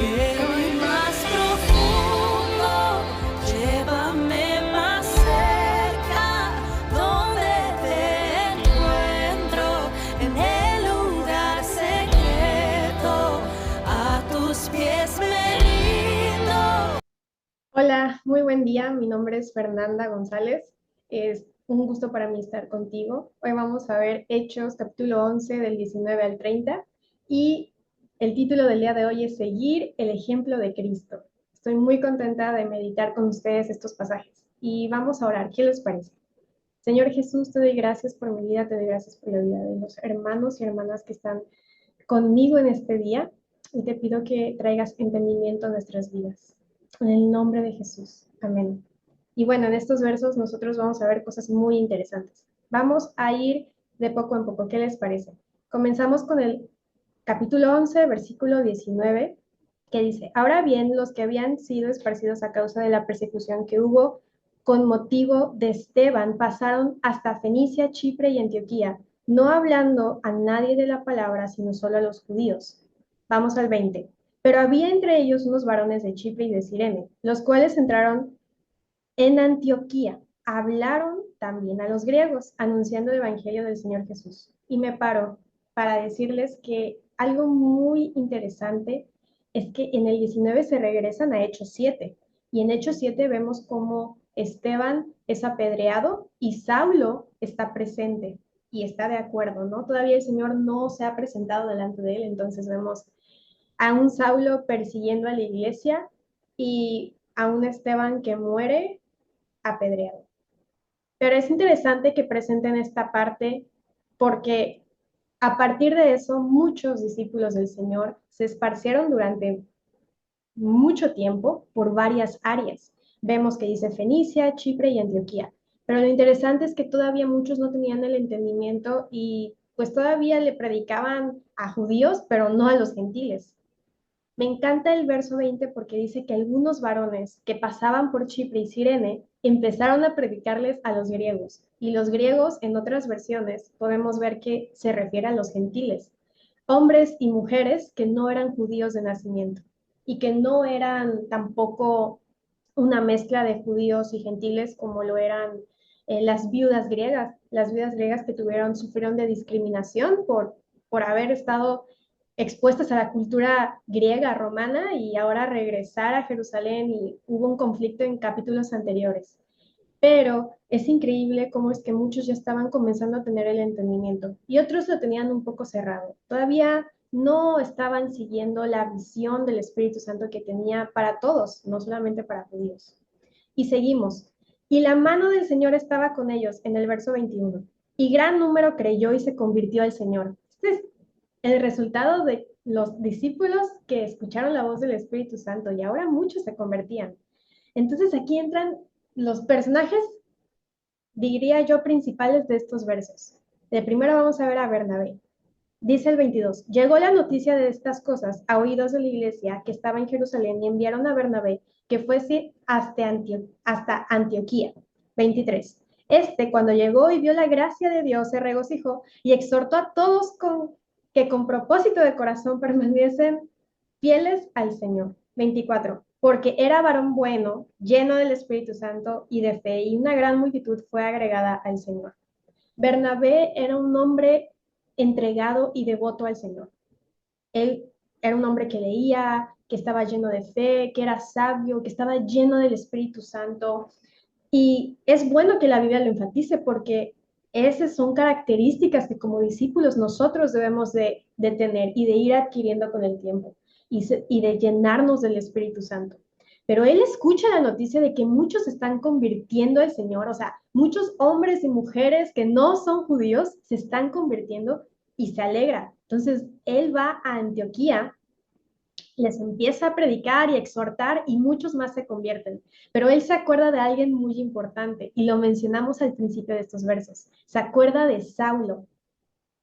Quiero ir más profundo, llévame más cerca, donde te encuentro, en el lugar secreto, a tus pies me rindo. Hola, muy buen día. Mi nombre es Fernanda González. Es un gusto para mí estar contigo. Hoy vamos a ver Hechos, capítulo 11, del 19 al 30. Y el título del día de hoy es Seguir el ejemplo de Cristo. Estoy muy contenta de meditar con ustedes estos pasajes. Y vamos a orar. ¿Qué les parece? Señor Jesús, te doy gracias por mi vida, te doy gracias por la vida de los hermanos y hermanas que están conmigo en este día. Y te pido que traigas entendimiento a nuestras vidas. En el nombre de Jesús. Amén. Y bueno, en estos versos nosotros vamos a ver cosas muy interesantes. Vamos a ir de poco en poco. ¿Qué les parece? Comenzamos con el capítulo 11, versículo 19, que dice: Ahora bien, los que habían sido esparcidos a causa de la persecución que hubo con motivo de Esteban pasaron hasta Fenicia, Chipre y Antioquía, no hablando a nadie de la palabra, sino solo a los judíos. Vamos al 20. Pero había entre ellos unos varones de Chipre y de Cirene, los cuales entraron en Antioquía, hablaron también a los griegos, anunciando el evangelio del Señor Jesús. Y me paro para decirles que algo muy interesante es que en el 19 se regresan a Hechos 7, y en Hechos 7 vemos cómo Esteban es apedreado y Saulo está presente y está de acuerdo, ¿no? Todavía el Señor no se ha presentado delante de él, entonces vemos a un Saulo persiguiendo a la iglesia y a un Esteban que muere apedreado. Pero es interesante que presenten esta parte porque a partir de eso muchos discípulos del Señor se esparcieron durante mucho tiempo por varias áreas. Vemos que dice Fenicia, Chipre y Antioquía. Pero lo interesante es que todavía muchos no tenían el entendimiento y pues todavía le predicaban a judíos, pero no a los gentiles. Me encanta el verso 20 porque dice que algunos varones que pasaban por Chipre y Cirene empezaron a predicarles a los griegos. Y los griegos, en otras versiones, podemos ver que se refiere a los gentiles, hombres y mujeres que no eran judíos de nacimiento y que no eran tampoco una mezcla de judíos y gentiles como lo eran las viudas griegas que sufrieron de discriminación por haber estado expuestas a la cultura griega, romana, y ahora regresar a Jerusalén, y hubo un conflicto en capítulos anteriores. Pero es increíble cómo es que muchos ya estaban comenzando a tener el entendimiento y otros lo tenían un poco cerrado. Todavía no estaban siguiendo la visión del Espíritu Santo que tenía para todos, no solamente para judíos. Y seguimos. Y la mano del Señor estaba con ellos, en el verso 21. Y gran número creyó y se convirtió al Señor. Este es el resultado de los discípulos que escucharon la voz del Espíritu Santo, y ahora muchos se convertían. Entonces aquí entran los personajes, diría yo, principales de estos versos. De primero vamos a ver a Bernabé. Dice el 22, llegó la noticia de estas cosas a oídos de la iglesia que estaba en Jerusalén, y enviaron a Bernabé que fuese hasta Antioquía. 23, cuando llegó y vio la gracia de Dios, se regocijó y exhortó a todos que con propósito de corazón permanecen fieles al Señor. 24, porque era varón bueno, lleno del Espíritu Santo y de fe, y una gran multitud fue agregada al Señor. Bernabé era un hombre entregado y devoto al Señor. Él era un hombre que leía, que estaba lleno de fe, que era sabio, que estaba lleno del Espíritu Santo. Y es bueno que la Biblia lo enfatice porque esas son características que como discípulos nosotros debemos de tener y de ir adquiriendo con el tiempo y de llenarnos del Espíritu Santo. Pero él escucha la noticia de que muchos se están convirtiendo al Señor, o sea, muchos hombres y mujeres que no son judíos se están convirtiendo y se alegra. Entonces, él va a Antioquía, les empieza a predicar y exhortar y muchos más se convierten. Pero él se acuerda de alguien muy importante y lo mencionamos al principio de estos versos. Se acuerda de Saulo.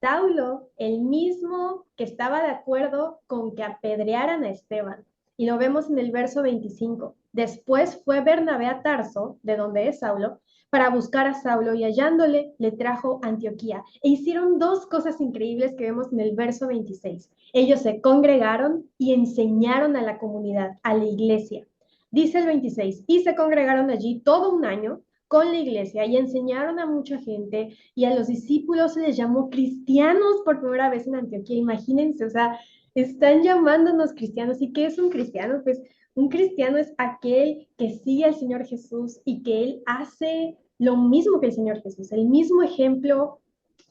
Saulo, el mismo que estaba de acuerdo con que apedrearan a Esteban. Y lo vemos en el verso 25. Después fue Bernabé a Tarso, de donde es Saulo, para buscar a Saulo y hallándole le trajo a Antioquía. E hicieron dos cosas increíbles que vemos en el verso 26. Ellos se congregaron y enseñaron a la comunidad, a la iglesia. Dice el 26, y se congregaron allí todo un año con la iglesia y enseñaron a mucha gente y a los discípulos se les llamó cristianos por primera vez en Antioquía. Imagínense, o sea, están llamándonos cristianos. ¿Y qué es un cristiano? Pues un cristiano es aquel que sigue al Señor Jesús y que él hace lo mismo que el Señor Jesús, el mismo ejemplo,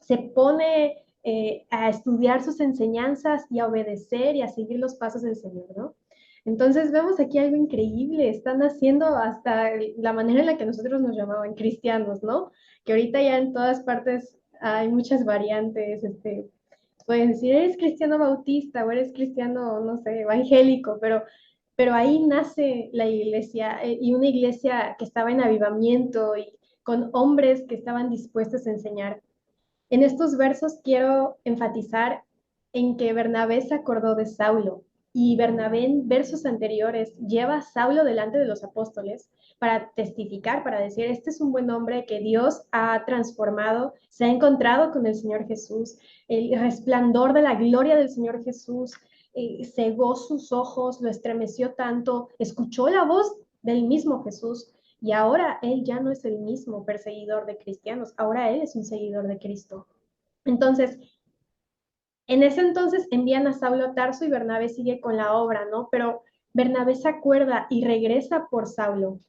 se pone a estudiar sus enseñanzas y a obedecer y a seguir los pasos del Señor, ¿no? Entonces vemos aquí algo increíble, están haciendo hasta la manera en la que nosotros nos llamaban cristianos, ¿no? Que ahorita ya en todas partes hay muchas variantes, puedes decir, eres cristiano bautista o eres cristiano, no sé, evangélico, pero ahí nace la iglesia y una iglesia que estaba en avivamiento y con hombres que estaban dispuestos a enseñar. En estos versos quiero enfatizar en que Bernabé se acordó de Saulo y Bernabé en versos anteriores lleva a Saulo delante de los apóstoles para testificar, para decir, este es un buen hombre que Dios ha transformado, se ha encontrado con el Señor Jesús, el resplandor de la gloria del Señor Jesús cegó sus ojos, lo estremeció tanto, escuchó la voz del mismo Jesús y ahora él ya no es el mismo perseguidor de cristianos, ahora él es un seguidor de Cristo. Entonces, en ese entonces envían a Saulo a Tarso y Bernabé sigue con la obra, ¿no? Pero Bernabé se acuerda y regresa por Saulo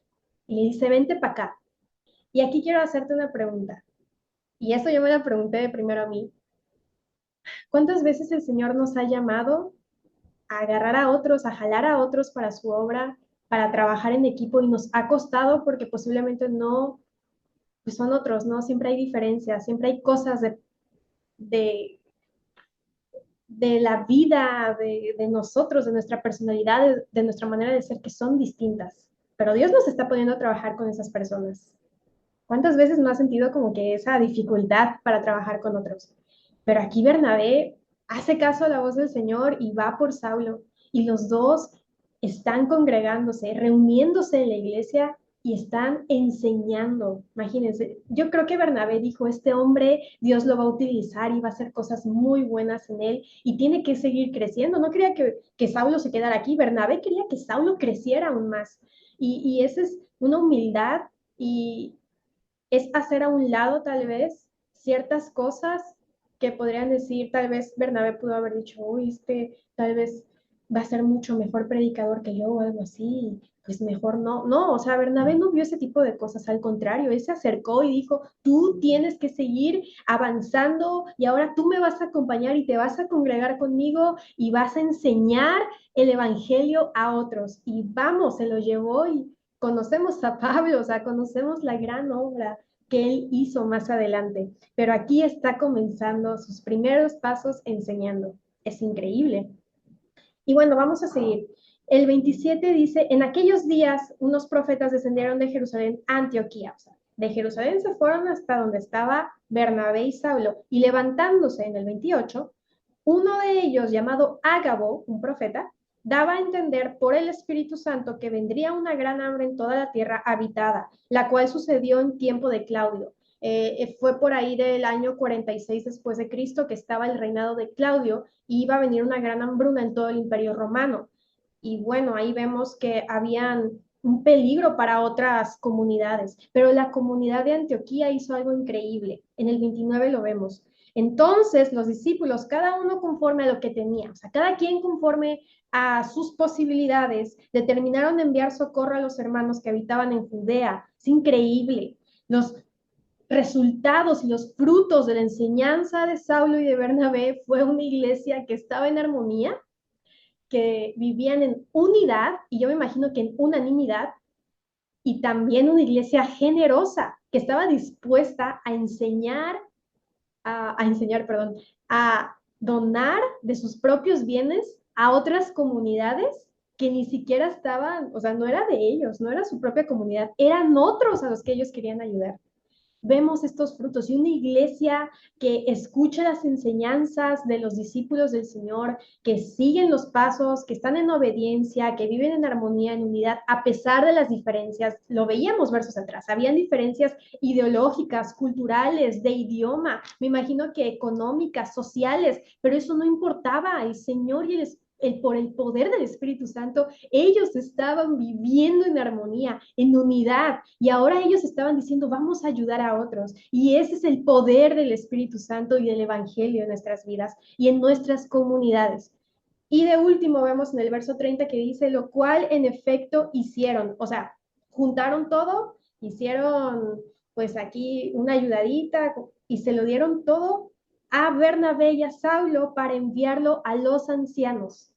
y le dice, vente para acá. Y aquí quiero hacerte una pregunta. Y eso yo me la pregunté de primero a mí. ¿Cuántas veces el Señor nos ha llamado a agarrar a otros, a jalar a otros para su obra, para trabajar en equipo y nos ha costado porque posiblemente no, pues son otros, ¿no? Siempre hay diferencias, siempre hay cosas de, de la vida, de nosotros, de nuestra personalidad, de nuestra manera de ser que son distintas. Pero Dios nos está poniendo a trabajar con esas personas. ¿Cuántas veces no has sentido como que esa dificultad para trabajar con otros? Pero aquí Bernabé hace caso a la voz del Señor y va por Saulo. Y los dos están congregándose, reuniéndose en la iglesia y están enseñando. Imagínense, yo creo que Bernabé dijo, este hombre Dios lo va a utilizar y va a hacer cosas muy buenas en él y tiene que seguir creciendo. No quería que Saulo se quedara aquí, Bernabé quería que Saulo creciera aún más. Y esa es una humildad y, es hacer a un lado tal vez ciertas cosas que podrían decir, tal vez Bernabé pudo haber dicho, uy, tal vez va a ser mucho mejor predicador que yo o algo así, pues mejor no. No, o sea, Bernabé no vio ese tipo de cosas, al contrario, él se acercó y dijo, tú tienes que seguir avanzando y ahora tú me vas a acompañar y te vas a congregar conmigo y vas a enseñar el evangelio a otros. Y vamos, se lo llevó y conocemos a Pablo, o sea, conocemos la gran obra que él hizo más adelante, pero aquí está comenzando sus primeros pasos enseñando. Es increíble. Y bueno, vamos a seguir. El 27 dice, en aquellos días unos profetas descendieron de Jerusalén a Antioquía. O sea, de Jerusalén se fueron hasta donde estaba Bernabé y Saulo, y levantándose en el 28, uno de ellos, llamado Ágabo, un profeta, daba a entender por el Espíritu Santo que vendría una gran hambre en toda la tierra habitada, la cual sucedió en tiempo de Claudio. Fue por ahí del año 46 después de Cristo que estaba el reinado de Claudio y iba a venir una gran hambruna en todo el imperio romano. Y bueno, ahí vemos que habían un peligro para otras comunidades, pero la comunidad de Antioquía hizo algo increíble. En el 29 lo vemos. Entonces los discípulos, cada uno conforme a lo que tenía, o sea, cada quien conforme a sus posibilidades, determinaron enviar socorro a los hermanos que habitaban en Judea. Es increíble. Los resultados y los frutos de la enseñanza de Saulo y de Bernabé fue una iglesia que estaba en armonía, que vivían en unidad, y yo me imagino que en unanimidad, y también una iglesia generosa, que estaba dispuesta a enseñar, perdón, a donar de sus propios bienes a otras comunidades que ni siquiera estaban, o sea, no era de ellos, no era su propia comunidad, eran otros a los que ellos querían ayudar. vemos estos frutos y una iglesia que escucha las enseñanzas de los discípulos del Señor, que siguen los pasos, que están en obediencia, que viven en armonía, en unidad, a pesar de las diferencias. Lo veíamos versos atrás, habían diferencias ideológicas, culturales, de idioma, me imagino que económicas, sociales, pero eso no importaba. El Señor y por el poder del Espíritu Santo, ellos estaban viviendo en armonía, en unidad, y ahora ellos estaban diciendo, vamos a ayudar a otros. Y ese es el poder del Espíritu Santo y del Evangelio en nuestras vidas y en nuestras comunidades. Y de último vemos en el verso 30 que dice, lo cual en efecto hicieron, o sea, juntaron todo, hicieron pues aquí una ayudadita y se lo dieron todo a Bernabé y a Saulo para enviarlo a los ancianos,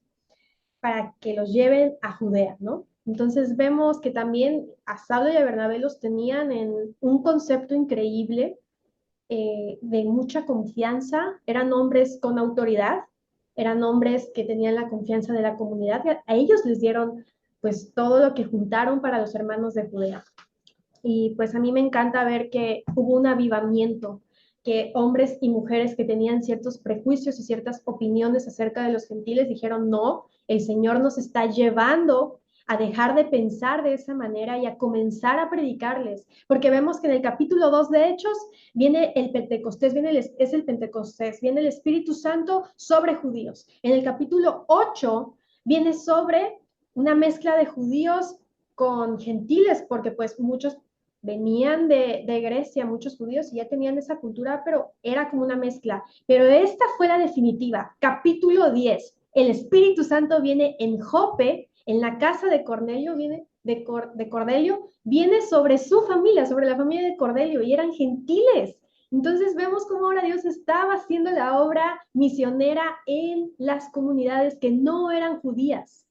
para que los lleven a Judea, ¿no? Entonces vemos que también a Saulo y a Bernabé los tenían en un concepto increíble, de mucha confianza, eran hombres con autoridad, eran hombres que tenían la confianza de la comunidad, a ellos les dieron pues todo lo que juntaron para los hermanos de Judea. Y pues a mí me encanta ver que hubo un avivamiento, que hombres y mujeres que tenían ciertos prejuicios y ciertas opiniones acerca de los gentiles dijeron, no, el Señor nos está llevando a dejar de pensar de esa manera y a comenzar a predicarles, porque vemos que en el capítulo 2 de Hechos viene el Pentecostés, es el Pentecostés, viene el Espíritu Santo sobre judíos. En el capítulo 8 viene sobre una mezcla de judíos con gentiles, porque pues muchos venían de Grecia, muchos judíos, y ya tenían esa cultura, pero era como una mezcla. Pero esta fue la definitiva, capítulo 10. El Espíritu Santo viene en Jope, en la casa de Cornelio, de Cornelio, viene sobre su familia, sobre la familia de Cornelio, y eran gentiles. Entonces vemos cómo ahora Dios estaba haciendo la obra misionera en las comunidades que no eran judías.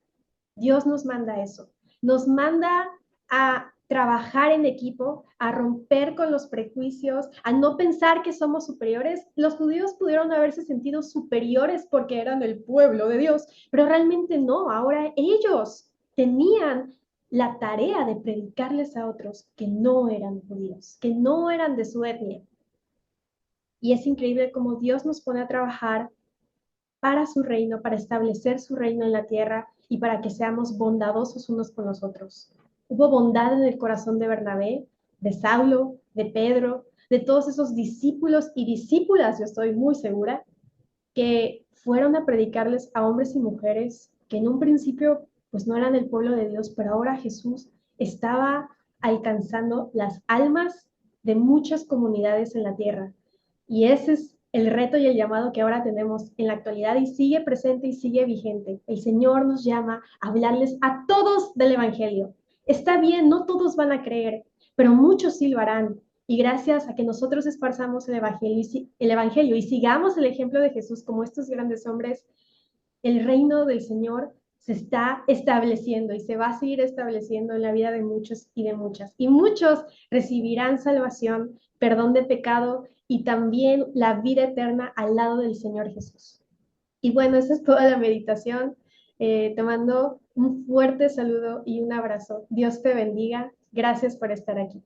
Dios nos manda eso, nos manda a trabajar en equipo, a romper con los prejuicios, a no pensar que somos superiores. Los judíos pudieron haberse sentido superiores porque eran el pueblo de Dios, pero realmente no. Ahora ellos tenían la tarea de predicarles a otros que no eran judíos, que no eran de su etnia. Y es increíble cómo Dios nos pone a trabajar para su reino, para establecer su reino en la tierra y para que seamos bondadosos unos con los otros. Hubo bondad en el corazón de Bernabé, de Saulo, de Pedro, de todos esos discípulos y discípulas, yo estoy muy segura, que fueron a predicarles a hombres y mujeres que en un principio pues no eran el pueblo de Dios, pero ahora Jesús estaba alcanzando las almas de muchas comunidades en la tierra. Y ese es el reto y el llamado que ahora tenemos en la actualidad y sigue presente y sigue vigente. El Señor nos llama a hablarles a todos del Evangelio. Está bien, no todos van a creer, pero muchos sí lo harán. Y gracias a que nosotros esparzamos el evangelio y sigamos el ejemplo de Jesús como estos grandes hombres, el reino del Señor se está estableciendo y se va a seguir estableciendo en la vida de muchos y de muchas. Y muchos recibirán salvación, perdón de pecado y también la vida eterna al lado del Señor Jesús. Y bueno, esa es toda la meditación. Te mando un fuerte saludo y un abrazo. Dios te bendiga. Gracias por estar aquí.